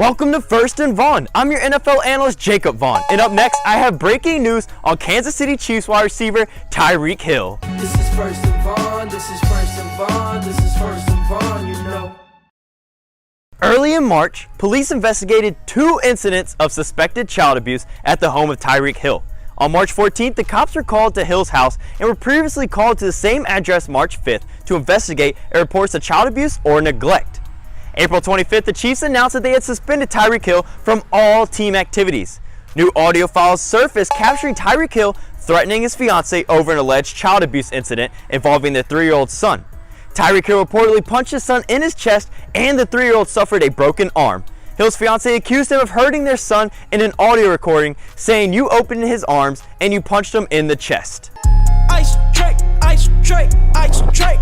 Welcome to First and Vaughan. I'm your NFL analyst, Jakob Vaughan. And up next, I have breaking news on Kansas City Chiefs wide receiver Tyreek Hill. This is First and Vaughan, this is First and Vaughan, this is First and Vaughan, you know. Early in March, police investigated 2 incidents of suspected child abuse at the home of Tyreek Hill. On March 14th, the cops were called to Hill's house and were previously called to the same address March 5th to investigate reports of child abuse or neglect. April 25th, the Chiefs announced that they had suspended Tyreek Hill from all team activities. New audio files surfaced capturing Tyreek Hill threatening his fiancée over an alleged child abuse incident involving their 3-year-old son. Tyreek Hill reportedly punched his son in his chest, and the 3-year-old suffered a broken arm. Hill's fiancée accused him of hurting their son in an audio recording, saying, "You opened his arms and you punched him in the chest." Ice tray, ice tray, ice tray.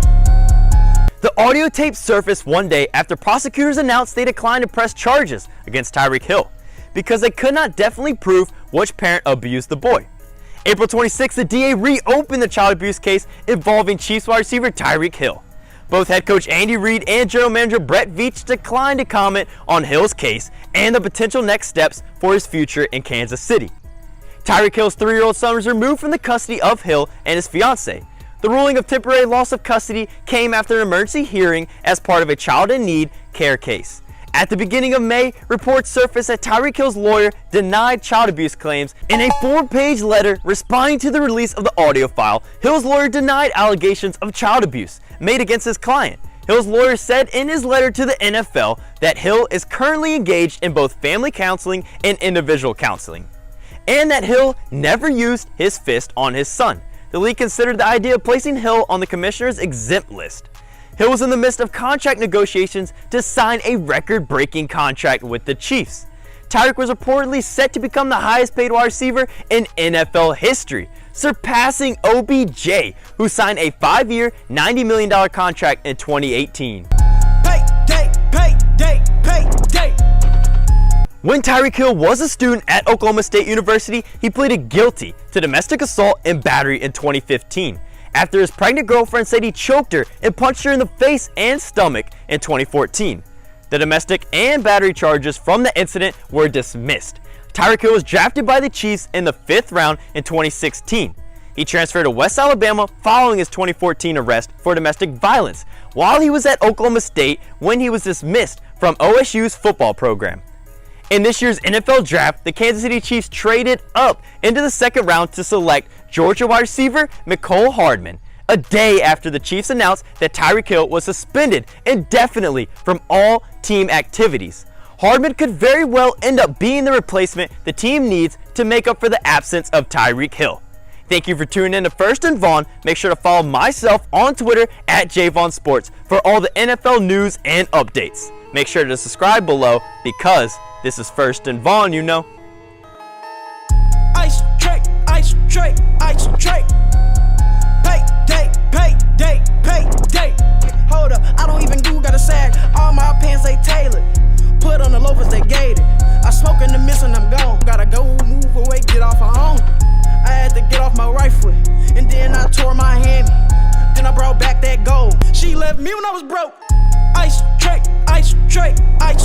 The audio tape surfaced one day after prosecutors announced they declined to press charges against Tyreek Hill because they could not definitely prove which parent abused the boy. April 26th, the DA reopened the child abuse case involving Chiefs wide receiver Tyreek Hill. Both head coach Andy Reid and general manager Brett Veach declined to comment on Hill's case and the potential next steps for his future in Kansas City. Tyreek Hill's 3-year-old son was removed from the custody of Hill and his fiancée. The ruling of temporary loss of custody came after an emergency hearing as part of a child in need care case. At the beginning of May, reports surfaced that Tyreek Hill's lawyer denied child abuse claims. In a 4-page letter responding to the release of the audio file, Hill's lawyer denied allegations of child abuse made against his client. Hill's lawyer said in his letter to the NFL that Hill is currently engaged in both family counseling and individual counseling, and that Hill never used his fist on his son. The league considered the idea of placing Hill on the commissioner's exempt list. Hill was in the midst of contract negotiations to sign a record-breaking contract with the Chiefs. Tyreek was reportedly set to become the highest paid wide receiver in NFL history, surpassing OBJ, who signed a 5-year, $90 million contract in 2018. Payday, payday, payday. When Tyreek Hill was a student at Oklahoma State University, he pleaded guilty to domestic assault and battery in 2015, after his pregnant girlfriend said he choked her and punched her in the face and stomach in 2014. The domestic and battery charges from the incident were dismissed. Tyreek Hill was drafted by the Chiefs in the 5th round in 2016. He transferred to West Alabama following his 2014 arrest for domestic violence, while he was at Oklahoma State when he was dismissed from OSU's football program. In this year's NFL draft, the Kansas City Chiefs traded up into the 2nd round to select Georgia wide receiver Mecole Hardman, a day after the Chiefs announced that Tyreek Hill was suspended indefinitely from all team activities. Hardman could very well end up being the replacement the team needs to make up for the absence of Tyreek Hill. Thank you for tuning in to First and Vaughan. Make sure to follow myself on Twitter at JVaughanSports for all the NFL news and updates. Make sure to subscribe below because this is First and Vaughan, you know. Ice tray, ice tray, ice tray. Payday, payday, payday. Hold up, I don't even got a sag. All my pants they tailored. Put on the loafers they gated. I smoke in the mist and I'm gone. Gotta go move away, get off my own. I had to get off my right foot, and then I tore my hammy. Then I brought back that gold. She left me when I was broke. Ice tray, ice tray, ice.